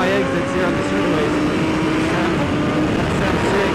my exits here on the straightaways. That sounds sick.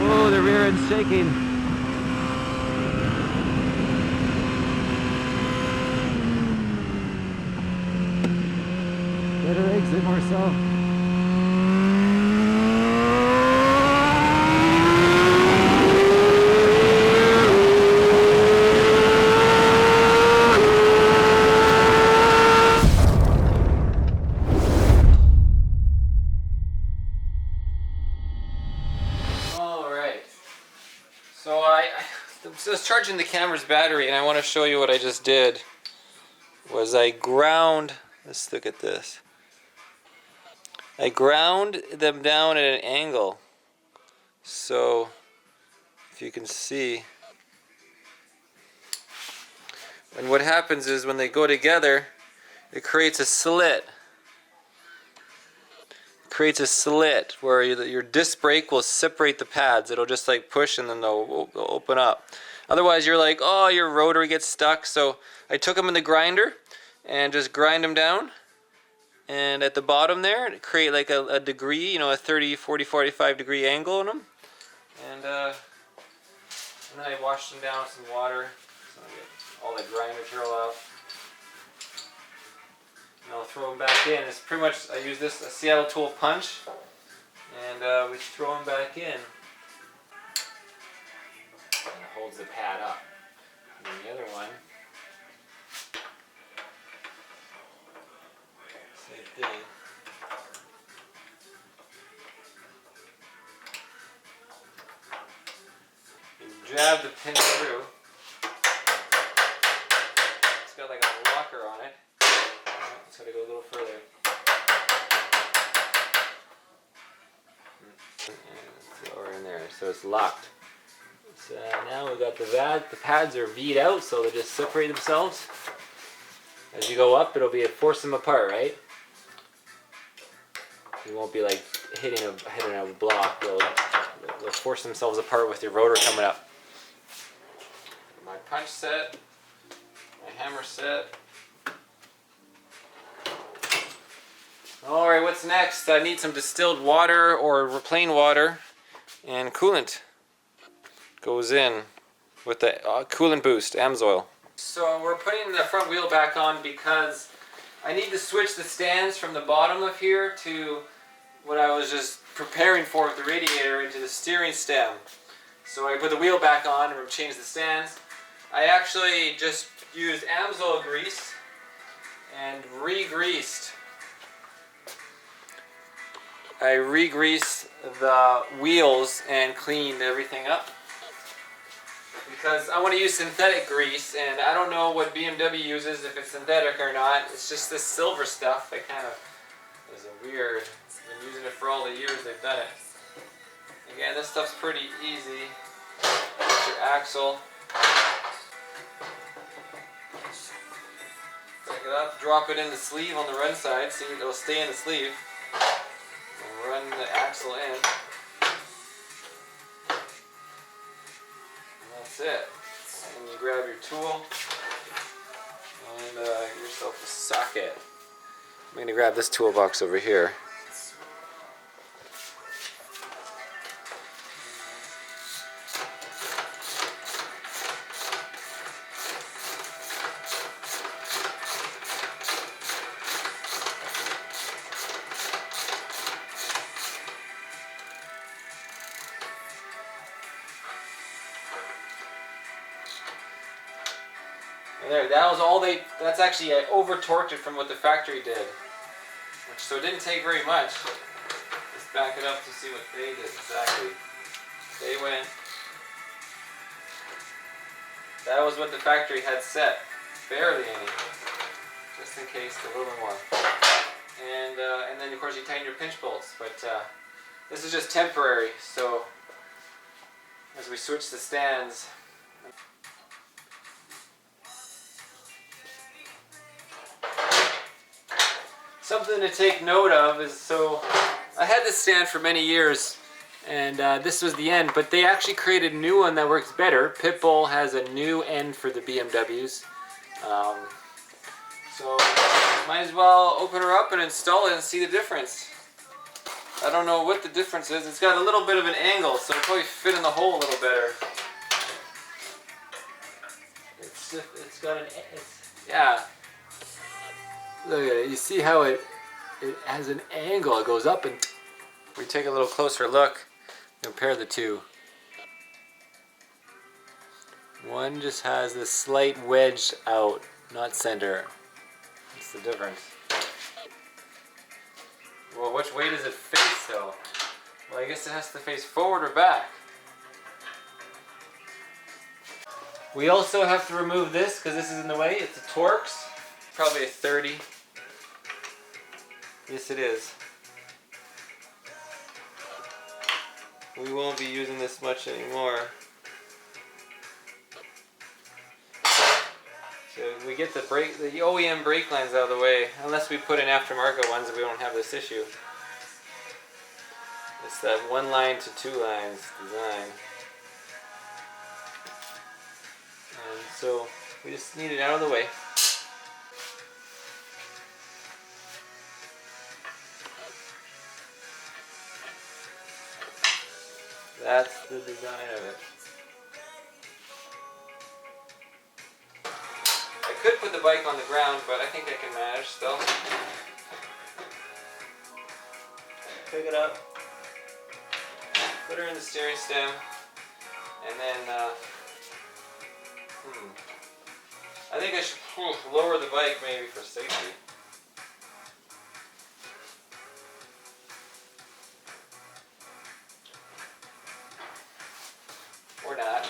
Whoa, the rear end's shaking. Better exit, Marcel. So I was charging the camera's battery, and I want to show you what I just did. Was I ground, let's look at this. I ground them down at an angle. So if you can see, and what happens is when they go together, it creates a slit. Creates a slit where your disc brake will separate the pads. It'll just like push and then they'll open up. Otherwise you're like, oh, your rotor gets stuck. So I took them in the grinder and just grind them down, and at the bottom there create like a degree, you know, a 30, 40, 45 degree angle on them, and then I washed them down with some water so I get all the grind material out. And I'll throw them back in. It's pretty much, I use this, a Seattle tool punch, and we throw them back in. And it holds the pad up. And then the other one, same thing. You jab the pin through. It's got like a locker on it. It's got to go a little further. And throw her in there, so it's locked. So now we've got the pads are V'd out, so they just separate themselves. As you go up, it'll force them apart, right? You won't be like hitting a block. They'll force themselves apart with your rotor coming up. My punch set, my hammer set. Alright, what's next? I need some distilled water or plain water, and coolant goes in with the coolant boost, AMSOIL. So we're putting the front wheel back on because I need to switch the stands from the bottom of here to what I was just preparing for with the radiator into the steering stem. So I put the wheel back on and change the stands. I actually just used AMSOIL grease and re-greased. I re-greased the wheels and cleaned everything up because I want to use synthetic grease, and I don't know what BMW uses, if it's synthetic or not. It's just this silver stuff that kind of is a weird. I've been using it for all the years they've done it. Again, this stuff's pretty easy. Get your axle. Pick it up, drop it in the sleeve on the run side, see it'll stay in the sleeve. And run the axle in. And that's it. And you grab your tool and get yourself a socket. I'm going to grab this toolbox over here. There, that was all that's actually, I over-torqued it from what the factory did. So it didn't take very much. Let's back it up to see what they did exactly. They went, that was what the factory had set. Barely any. Just in case, a little more. And then of course you tighten your pinch bolts. But this is just temporary, so as we switch the stands, something to take note of is, so I had this stand for many years, And this was the end, but they actually created a new one that works better. Pitbull has a new end for the BMWs. So might as well open her up and install it and see the difference. I don't know what the difference is. It's got a little bit of an angle, so it'll probably fit in the hole a little better. It's got an, yeah. Look at it. You see how it has an angle. It goes up and we take a little closer look. Compare the two. One just has this slight wedge out, not center. What's the difference? Well, which way does it face though? Well, I guess it has to face forward or back. We also have to remove this because this is in the way. It's a Torx, probably a 30. Yes, it is. We won't be using this much anymore. So we get the OEM brake lines out of the way, unless we put in aftermarket ones, we don't have this issue. It's that one line to two lines design. And so we just need it out of the way. That's the design of it. I could put the bike on the ground, but I think I can manage still. Pick it up, put her in the steering stem, and then I think I should lower the bike maybe for safety. Or not.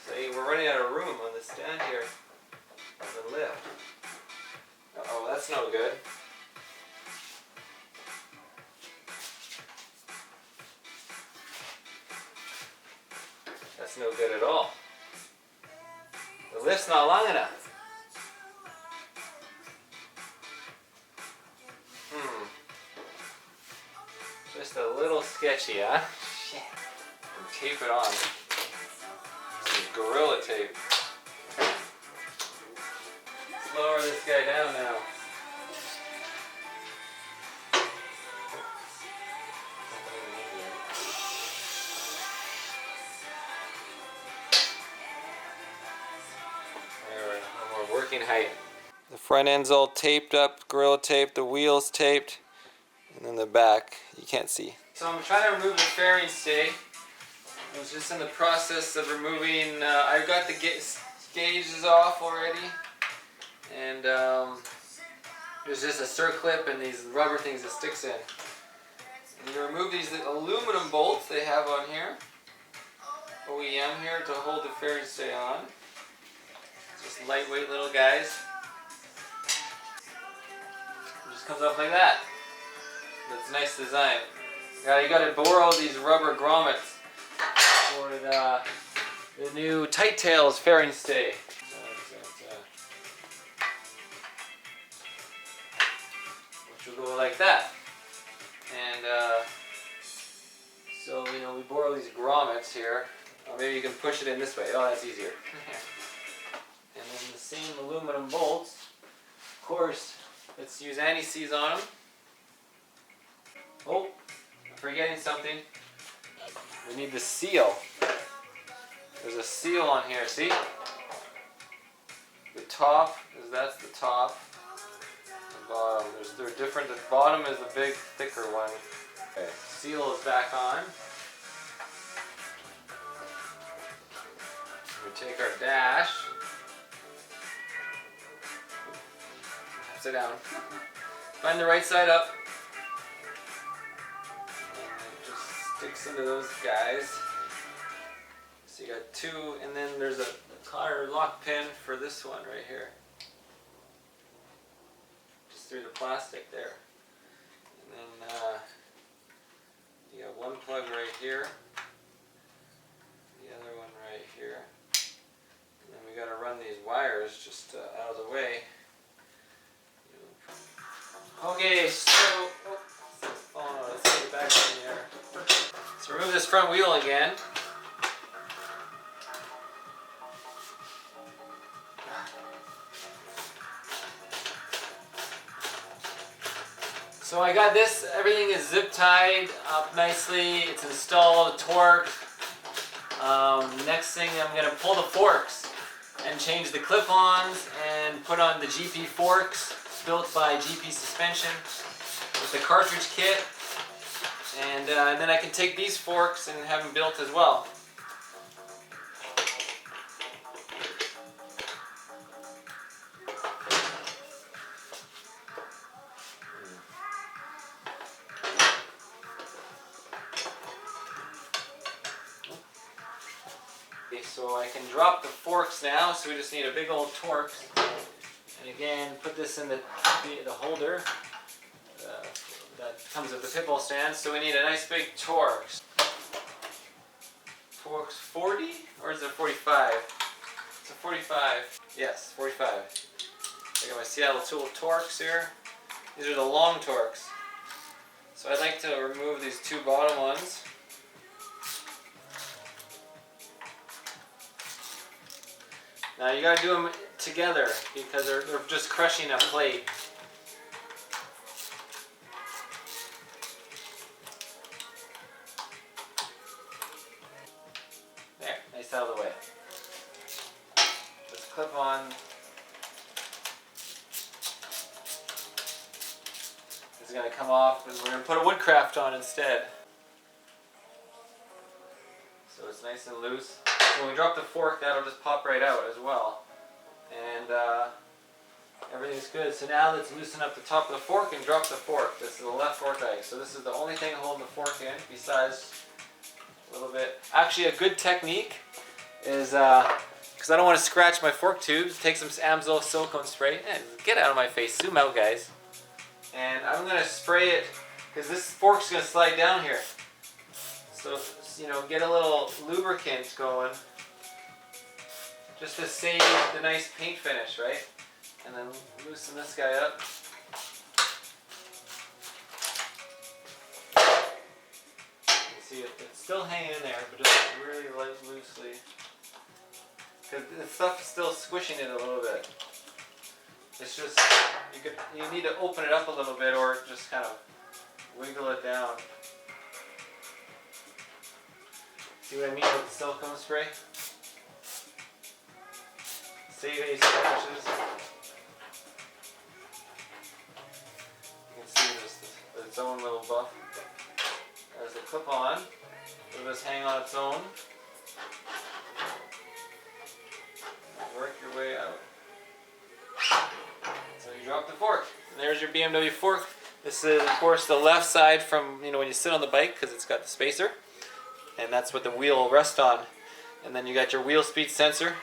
See, we're running out of room on the stand here on the lift. Uh-oh, that's no good. That's no good at all. The lift's not long enough. Just a little sketchy, huh? Shit. And tape it on. Some Gorilla tape. Let's lower this guy down now. There, no more working height. The front end's all taped up, Gorilla tape, the wheels taped. And then the back, you can't see. So I'm trying to remove the fairing stay. I was just in the process of removing, I've got the gauges off already. And there's just a circlip and these rubber things that sticks in. And you remove these aluminum bolts they have on here. OEM here to hold the fairing stay on. Just lightweight little guys. It just comes off like that. That's a nice design. You gotta borrow these rubber grommets for the new Tight Tails fairing stay. Which will go like that. And so, you know, we borrow these grommets here. Or maybe you can push it in this way. Oh, that's easier. And then the same aluminum bolts. Of course, let's use anti-seize on them. Oh, I'm forgetting something. We need the seal. There's a seal on here, see? The top, that's the top. The bottom, they're different. The bottom is the big, thicker one. Okay, seal is back on. We take our dash. Upside down. Find the right side up. Sticks into those guys. So you got two, and then there's a cotter lock pin for this one right here. Just through the plastic there. And then you got one plug right here. The other one right here. And then we got to run these wires just out of the way. Okay, so oh no, let's get it back in there. Let's remove this front wheel again. So I got this, everything is zip tied up nicely, it's installed, torqued. Next thing I'm going to pull the forks and change the clip-ons and put on the GP forks built by GP Suspension with the cartridge kit. And then I can take these forks and have them built as well. Okay, so I can drop the forks now, so we just need a big old torque. And again, put this in the holder that comes with the pit bull stand, so we need a nice big Torx. Torx 40? Or is it 45? It's a 45. Yes, 45. I got my Seattle Tool Torx here. These are the long Torx. So I'd like to remove these two bottom ones. Now you gotta do them together because they're just crushing a plate. There, nice out of the way. Let's clip on. This is gonna come off and we're gonna put a Woodcraft on instead. So it's nice and loose. When we drop the fork, that'll just pop right out as well. And everything's good. So now let's loosen up the top of the fork and drop the fork. This is the left fork leg. So this is the only thing holding the fork in, besides a little bit. Actually, a good technique is, because I don't want to scratch my fork tubes, take some Amsoil silicone spray. Get out of my face. Zoom out, guys. And I'm going to spray it, because this fork's going to slide down here. So, you know, get a little lubricant going just to save the nice paint finish, right? And then loosen this guy up. You see it's still hanging in there, but just really light, loosely. Because the stuff is still squishing it a little bit. It's just, you need to open it up a little bit or just kind of wiggle it down. See what I mean with the silicone spray? Save any scratches. You can see just its own little buff. There's a clip on. It'll just hang on its own. Work your way out. So you drop the fork. And there's your BMW fork. This is, of course, the left side from, you know, when you sit on the bike because it's got the spacer. And that's what the wheel will rest on. And then you got your wheel speed sensor.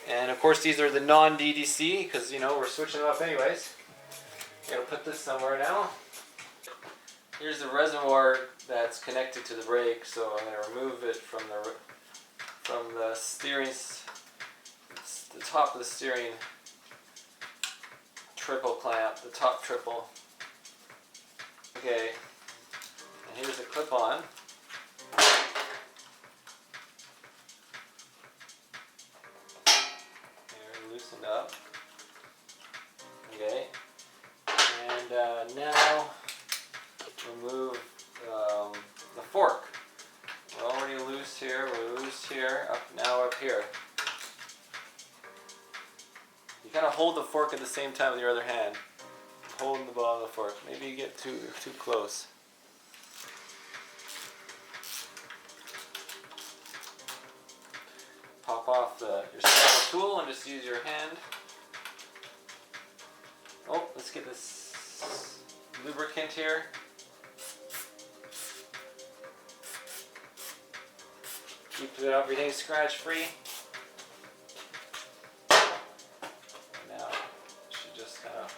And of course these are the non-DDC because, you know, we're switching them up anyways. I'm going to put this somewhere now. Here's the reservoir that's connected to the brake, so I'm going to remove it from the steering, the top of the steering triple clamp, the top triple. Okay, and here's a clip-on. Loosened up. Okay, and now remove the fork. We're already loose here. We're loose here. Up here. You kind of hold the fork at the same time with your other hand. Holding the bottom of the fork. Maybe you get too close. Pop off your Seattle tool and just use your hand. Oh, let's get this lubricant here. Keep everything scratch free. Now, you should just kind of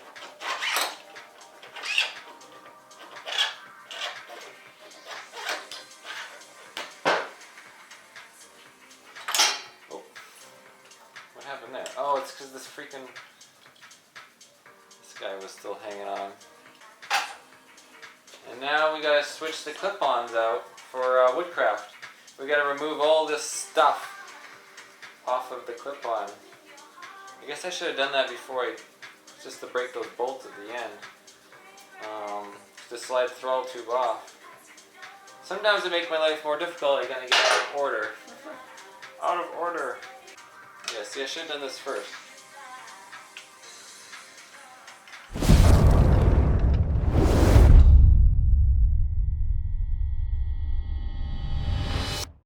Oh, it's because this guy was still hanging on. And now we gotta switch the clip-ons out for woodcraft. We gotta remove all this stuff off of the clip-on. I guess I should have done that before just to break those bolts at the end. To slide the throttle tube off. Sometimes it makes my life more difficult. I gotta get out of order. Out of order. Yeah, see, I should have done this first.